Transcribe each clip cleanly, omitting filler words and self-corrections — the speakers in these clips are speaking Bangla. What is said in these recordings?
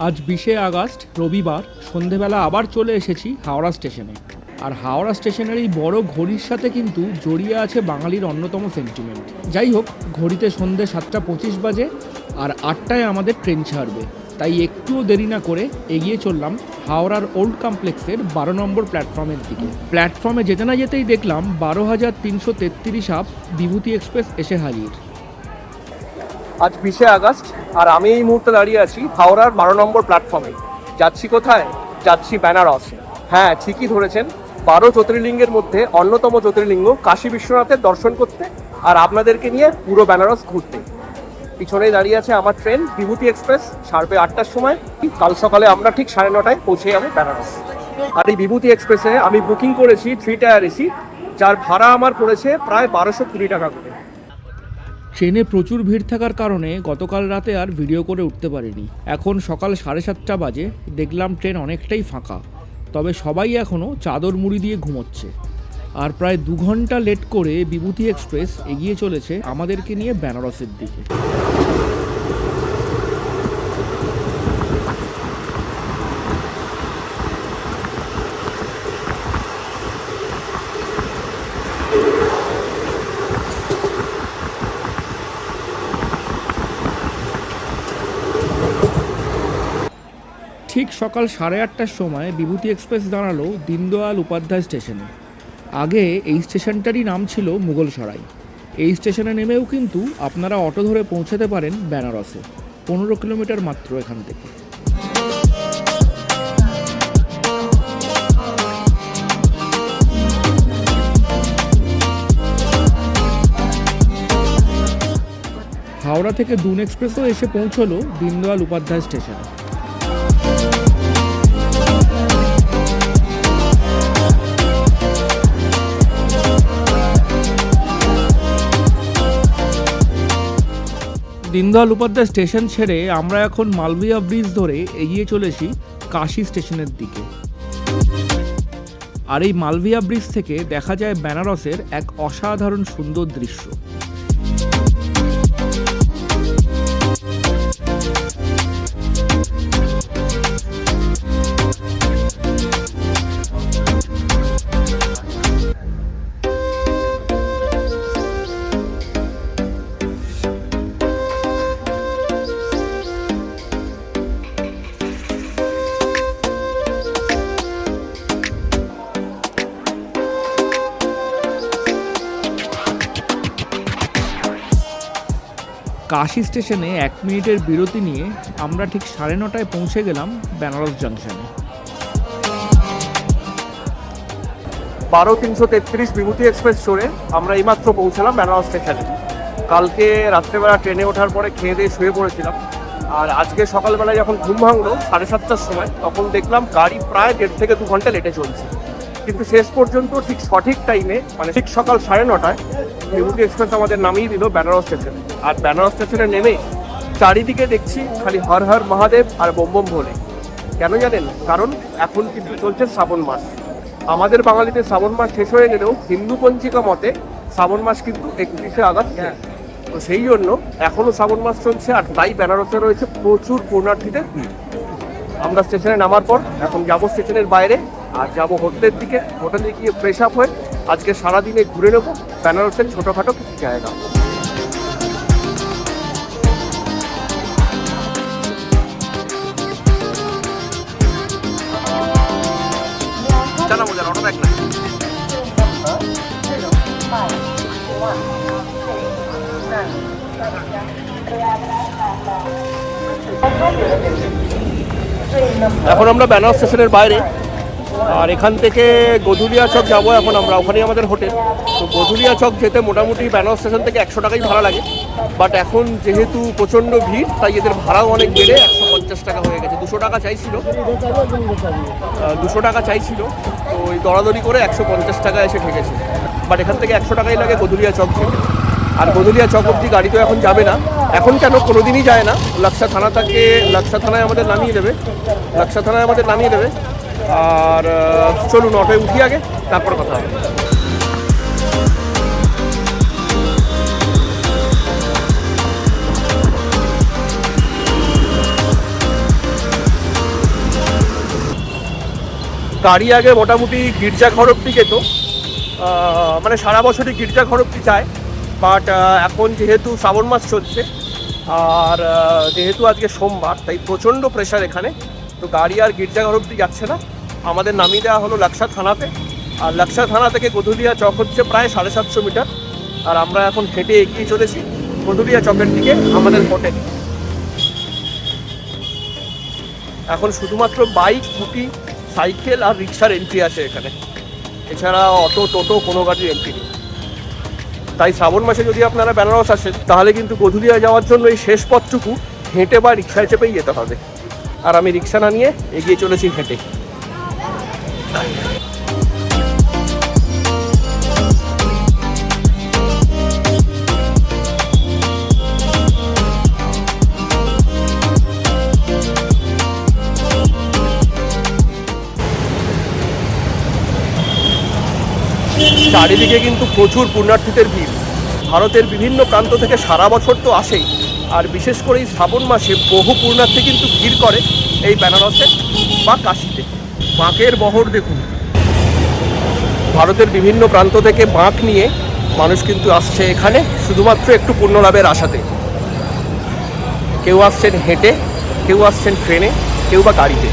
আজ 20শে আগস্ট রবিবার সন্ধেবেলা আবার চলে এসেছি হাওড়া স্টেশনে। আর হাওড়া স্টেশনের এই বড় ঘড়ির সাথে কিন্তু জড়িয়ে আছে বাঙালির অন্যতম সেন্টিমেন্ট। যাই হোক, ঘড়িতে সন্ধে 7:25 বাজে আর 8টায় আমাদের ট্রেন ছাড়বে, তাই একটুও দেরি না করে এগিয়ে চললাম হাওড়ার ওল্ড কমপ্লেক্সের 12 নম্বর প্ল্যাটফর্মের দিকে। প্ল্যাটফর্মে যেতে না যেতেই দেখলাম 12,333 আপ বিভূতি এক্সপ্রেস এসে হাজির। আজ 20শে আগস্ট আর আমি এই মুহূর্তে দাঁড়িয়ে আছি হাওড়ার 12 নম্বর প্ল্যাটফর্মে। যাচ্ছি কোথায়? যাচ্ছি বেনারস। হ্যাঁ, ঠিকই ধরেছেন, 12 জ্যোতির্লিঙ্গের মধ্যে অন্যতম জ্যোতির্লিঙ্গ কাশী বিশ্বনাথের দর্শন করতে আর আপনাদেরকে নিয়ে পুরো বেনারস ঘুরতে। পিছনেই দাঁড়িয়ে আছে আমার ট্রেন বিভূতি এক্সপ্রেস, ছাড়বে 8টার সময়। কাল সকালে আমরা ঠিক 9:30টায় পৌঁছে যাবো বেনারস। আর এই বিভূতি এক্সপ্রেসে আমি বুকিং করেছি 3 টায়ার এসি, যার ভাড়া আমার পড়েছে প্রায় 1220 টাকা করে। ট্রেনে প্রচুর ভিড় থাকার কারণে গতকাল রাতে আর ভিডিও করে উঠতে পারিনি। এখন সকাল 7:30 বাজে, দেখলাম ট্রেন অনেকটাই ফাঁকা, তবে সবাই এখনও চাদর মুড়ি দিয়ে ঘুমোচ্ছে। আর প্রায় 2 ঘন্টা লেট করে বিভূতি এক্সপ্রেস এগিয়ে চলেছে আমাদেরকে নিয়ে বেনারসের দিকে। ঠিক সকাল 8:30টার সময় বিভূতি এক্সপ্রেস দাঁড়ালো দীনদয়াল উপাধ্যায় স্টেশনে। আগে এই স্টেশনটারই নাম ছিল মুঘলসরাই। এই স্টেশনে নেমেও কিন্তু আপনারা অটো ধরে পৌঁছাতে পারেন বেনারসে, 15 কিলোমিটার মাত্র এখান থেকে। হাওড়া থেকে দুন এক্সপ্রেসও এসে পৌঁছলো দীনদয়াল উপাধ্যায় স্টেশনে। দীনদয়াল উপাধ্যায় স্টেশন ছেড়ে আমরা এখন মালভিয়া ব্রিজ ধরে এগিয়ে চলেছি কাশী স্টেশনের দিকে। আর এই মালভিয়া ব্রিজ থেকে দেখা যায় বেনারসের এক অসাধারণ সুন্দর দৃশ্য। কাশী স্টেশনে 1 মিনিটের বিরতি নিয়ে আমরা ঠিক 9:30টায় পৌঁছে গেলাম বেনারস জাংশনে। 12,333 বিভূতি এক্সপ্রেস চড়ে আমরা এইমাত্র পৌঁছলাম বেনারস স্টেশনে। কালকে রাত্রেবেলা ট্রেনে ওঠার পরে খেয়ে দিয়ে শুয়ে পড়েছিলাম, আর আজকে সকালবেলায় যখন ঘুম ভাঙলো 7:30টার সময়, তখন দেখলাম গাড়ি প্রায় 1.5 থেকে 2 ঘন্টা লেটে চলছে। কিন্তু শেষ পর্যন্ত ঠিক সঠিক টাইমে, মানে ঠিক সকাল 9:30টায় বিভূতি এক্সপ্রেস আমাদের নামিয়ে দিল বেনারস স্টেশনে। আর বেনারস স্টেশনে নেমে চারিদিকে দেখছি খালি হর হর মহাদেব আর বোম বোম ভোলে। কেন জানেন? কারণ এখন কিন্তু চলছে শ্রাবণ মাস। আমাদের বাঙালিতে শ্রাবণ মাস শেষ হয়ে গেলেও হিন্দু পঞ্জিকা মতে শ্রাবণ মাস কিন্তু 31শে আগস্ট। তো সেই জন্য এখনও শ্রাবণ মাস চলছে, আর তাই বেনারসে রয়েছে প্রচুর পুণ্যার্থীদের ভিড়। আমরা স্টেশনে নামার পর এখন যাবো স্টেশনের বাইরে আর যাবো হোটেলের দিকে। হোটেলে গিয়ে ফ্রেশ আপ হয়ে আজকে সারাদিনে ঘুরে নেবো বেনারসের ছোটোখাটো কিছু জায়গা। এখন আমরা বেনারস স্টেশনের বাইরে, আর এখান থেকে গধুলিয়া চক যাবো এখন আমরা, ওখানেই আমাদের হোটেল। তো গধুলিয়া চক যেতে মোটামুটি বেনারস স্টেশন থেকে 100 টাকাই ভাড়া লাগে, বাট এখন যেহেতু প্রচণ্ড ভিড় তাই এদের ভাড়াও অনেক বেড়ে 150 টাকা হয়ে গেছে। 200 টাকা চাইছিল, 200 টাকা চাইছিল, তো ওই দরাদরি করে 150 টাকা এসে ঠেকেছে। বাট এখান থেকে 100 টাকাই লাগে গধুলিয়া চক যেতে। আর গধুলিয়া চক অব্দি গাড়ি তো এখন যাবে না, এখন কেন কোনোদিনই যায় না। লাক্সা থানা থেকে, লাক্সা থানায় আমাদের নামিয়ে দেবে, আর চলুন অটোয় উঠি আগে, তারপর কথা হবে। গাড়ি আগে মোটামুটি গির্জাঘর অব্দি যেত, মানে সারা বছরই গির্জাঘর অব্দি যায়, বাট এখন যেহেতু শ্রাবণ মাস চলছে আর যেহেতু আজকে সোমবার, তাই প্রচণ্ড প্রেশার এখানে, তো গাড়ি আর গির্জাঘর অব্দি যাচ্ছে না। আমাদের নামিয়ে দেওয়া হলো লাকসা থানাতে, আর লাকসা থানা থেকে গধুলিয়া চক হচ্ছে প্রায় 750 মিটার, আর আমরা এখন হেঁটে এগিয়ে চলেছি গধুলিয়া চকের দিকে আমাদের হোটেল। এখন শুধুমাত্র বাইক, স্কুটি, সাইকেল আর রিক্সার এন্ট্রি আছে এখানে, এছাড়া অটো, টোটো কোনো গাড়ির এন্ট্রি নেই। তাই শ্রাবণ মাসে যদি আপনারা বেনারস আসেন তাহলে কিন্তু গধুলিয়া যাওয়ার জন্য এই শেষ পথটুকু হেঁটে বা রিক্সায় চেপেই যেতে হবে, আর আমি রিক্সা না নিয়ে এগিয়ে চলেছি হেঁটে। চারিদিকে কিন্তু প্রচুর পুণ্যার্থীদের ভিড়, ভারতের বিভিন্ন প্রান্ত থেকে সারা বছর তো আসেই, আর বিশেষ করে এই শ্রাবণ মাসে বহু পুণ্যার্থী কিন্তু ভিড় করে এই বেনারসে বা কাশীতে। বাঁকের বহর দেখুন, ভারতের বিভিন্ন প্রান্ত থেকে বাঁক নিয়ে মানুষ কিন্তু আসছে এখানে শুধুমাত্র একটু পুণ্যলাভের আশাতে। কেউ আসছেন হেঁটে, কেউ আসছেন ট্রেনে, কেউ বা গাড়িতে।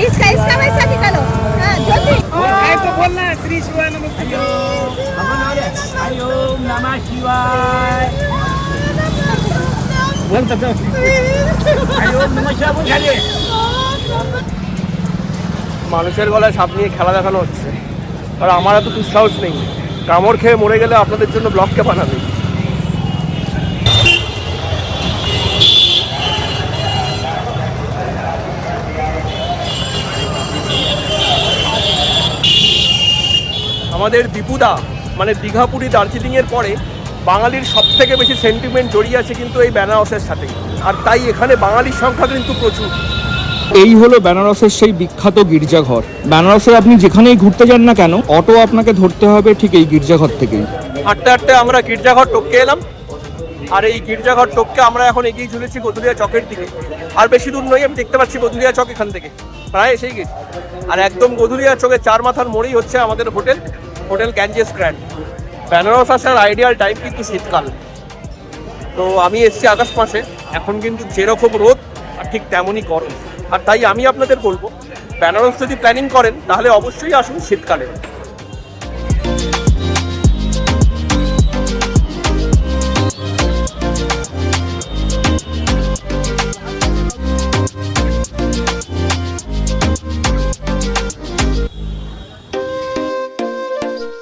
इसका वैसा निकालो। हाँ जल्दी। काय तो बोलना श्री शिवाय नमः ओम नमः शिवाय बोल तब ओम नमः शिवाय बोल खाली। মানুষের গলায় সাপ নিয়ে খেলা দেখানো হচ্ছে, আর আমার এত দুঃসাহস নেই, কামড় খেয়ে মরে গেলে আপনাদের জন্য ব্লগকে বানাবে। আমাদের দীপুদা মানে দীঘাপুরি দার্জিলিংয়ের পরে বাঙালির সব থেকে বেশি সেন্টিমেন্ট জড়িয়ে আছে কিন্তু এই বেনারসের সাথে, আর তাই এখানে বাঙালির সংখ্যা কিন্তু প্রচুর। এই হলো বেনারসের সেই বিখ্যাত গির্জাঘর। বেনারসে আপনি যেখানেই ঘুরতে যান না কেন, অটো আপনাকে ধরতে হবে ঠিক এই গির্জাঘর থেকেই। হাঁটতে হাঁটতে আমরা গির্জাঘর টপকে এলাম, আর এই গির্জাঘর টপকে আমরা এখন এগিয়ে চলেছি গধুলিয়া চকের দিকে। আর বেশি দূর নয়, আমি দেখতে পাচ্ছি গধুলিয়া চক এখান থেকে প্রায় এসেই গেছি। আর একদম গধুলিয়া চকের 4 মাথার মোড়েই হচ্ছে আমাদের হোটেল গ্যাঞ্জেস গ্র্যান্ড। বেনারস আসার আইডিয়াল টাইম কিন্তু শীতকাল। তো আমি এসেছি আগস্ট মাসে, এখন কিন্তু যেরকম রোদ আর ঠিক তেমনই গরম, আর তাই আমি আপনাদের বলবো বেনারস যদি প্ল্যানিং করেন তাহলে অবশ্যই আসুন শীতকালে।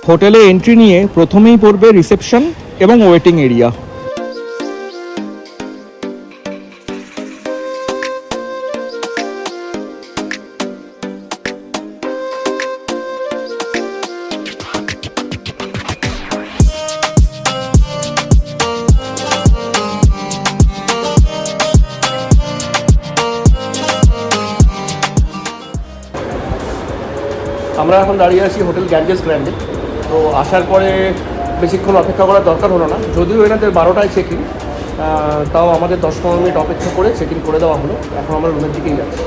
হোটেলে এন্ট্রি নিয়ে প্রথমেই পড়বে রিসেপশন এবং ওয়েটিং এরিয়া। আমরা এখন দাঁড়িয়ে আছি হোটেল গ্যাঞ্জেস গ্র্যান্ডে। তো আসার পরে বেশিক্ষণ অপেক্ষা করার দরকার হলো না, যদিও এনাদের 12টায় চেক ইন, তাও আমাদের 10-15 মিনিট অপেক্ষা করে চেক ইন করে দেওয়া হলো। এখন আমরা রুমের দিকেই যাচ্ছি।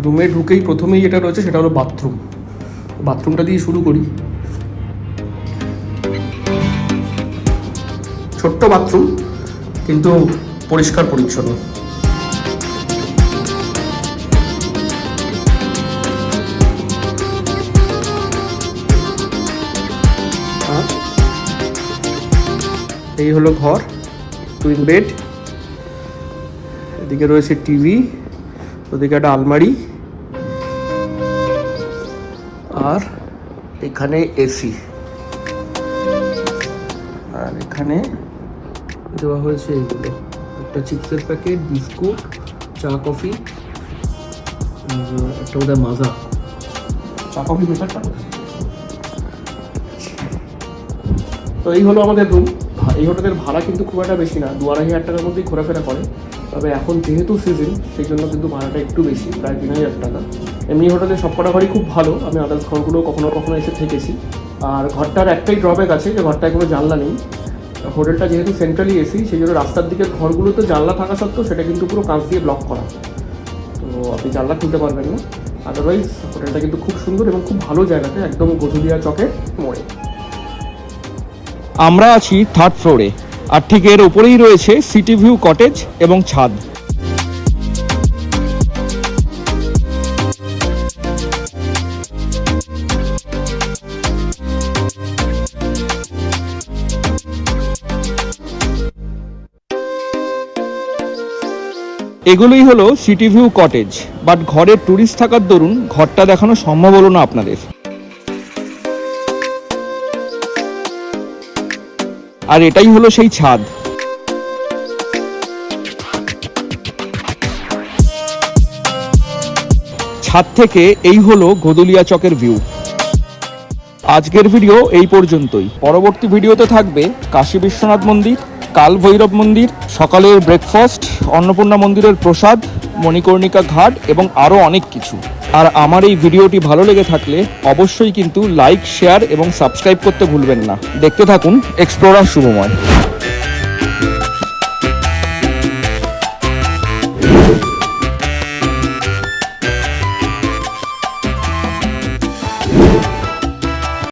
রুমে ঢুকেই প্রথমেই যেটা রয়েছে সেটা হলো বাথরুমটা দিয়ে শুরু করি। ছোট্ট বাথরুম কিন্তু পরিষ্কার পরিচ্ছন্ন। এই হলো ঘর, টুইন বেড, এদিকে রয়েছে টিভি, ওদিকে একটা আলমারি, আর এখানে এসি, আর এখানে দেওয়া হয়েছে এগুলো, একটা চিপসের প্যাকেট, বিস্কুট, চা কফি, একটা বোধহয় মাজা, কফি মেশারটা। তো এই হলো আমাদের রুম। এই হোটেলের ভাড়া কিন্তু খুব একটা বেশি না, 2-2.5 টাকার মধ্যেই ঘোরাফেরা করে। তবে এখন যেহেতু সিজন সেই জন্য কিন্তু ভাড়াটা একটু বেশি, প্রায় 3000 টাকা। এমনি হোটেলের সবকটা ঘরই খুব ভালো, আমি আদার্স ঘরগুলো কখনো কখনো এসে থেকেছি। আর ঘরটার একটাই ড্রব্যাক আছে যে ঘরটায় কোনো জানলা নেই। হোটেলটা যেহেতু সেন্ট্রালি এসি সেই জন্য রাস্তার দিকের ঘরগুলোতে জানলা থাকা সত্ত্বেও সেটা কিন্তু পুরো কাঁচ দিয়ে ব্লক করা, তো আপনি জানলা খুলতে পারবেন না। আদারওয়াইজ হোটেলটা কিন্তু খুব সুন্দর এবং খুব ভালো জায়গাতে, একদম গধুলিয়া চকের মোড়ে। আমরা আছি 3rd ফ্লোরে, আর ঠিক এর উপরেই রয়েছে সিটি ভিউ কটেজ এবং ছাদ। এগুলোই হলো সিটি ভিউ কটেজ, বাট ঘরের ট্যুরিস্ট থাকার দরুন ঘরটা দেখানো সম্ভব হলো না আপনাদের। আর এটাই হলো সেই ছাদ। ছাদ থেকে এই হলো গদুলিয়া চকের ভিউ। আজকের ভিডিও এই পর্যন্তই। পরবর্তী ভিডিওতে থাকবে কাশী বিশ্বনাথ মন্দির, কাল ভৈরব মন্দির, সকালের ব্রেকফাস্ট, অন্নপূর্ণা মন্দিরের প্রসাদ, মণিকর্ণিকা ঘাট এবং আরও অনেক কিছু। আর আমার এই ভিডিওটি ভালো লেগে থাকলে অবশ্যই কিন্তু লাইক, শেয়ার এবং সাবস্ক্রাইব করতে ভুলবেন না। দেখতে থাকুন এক্সপ্লোরার শুভময়।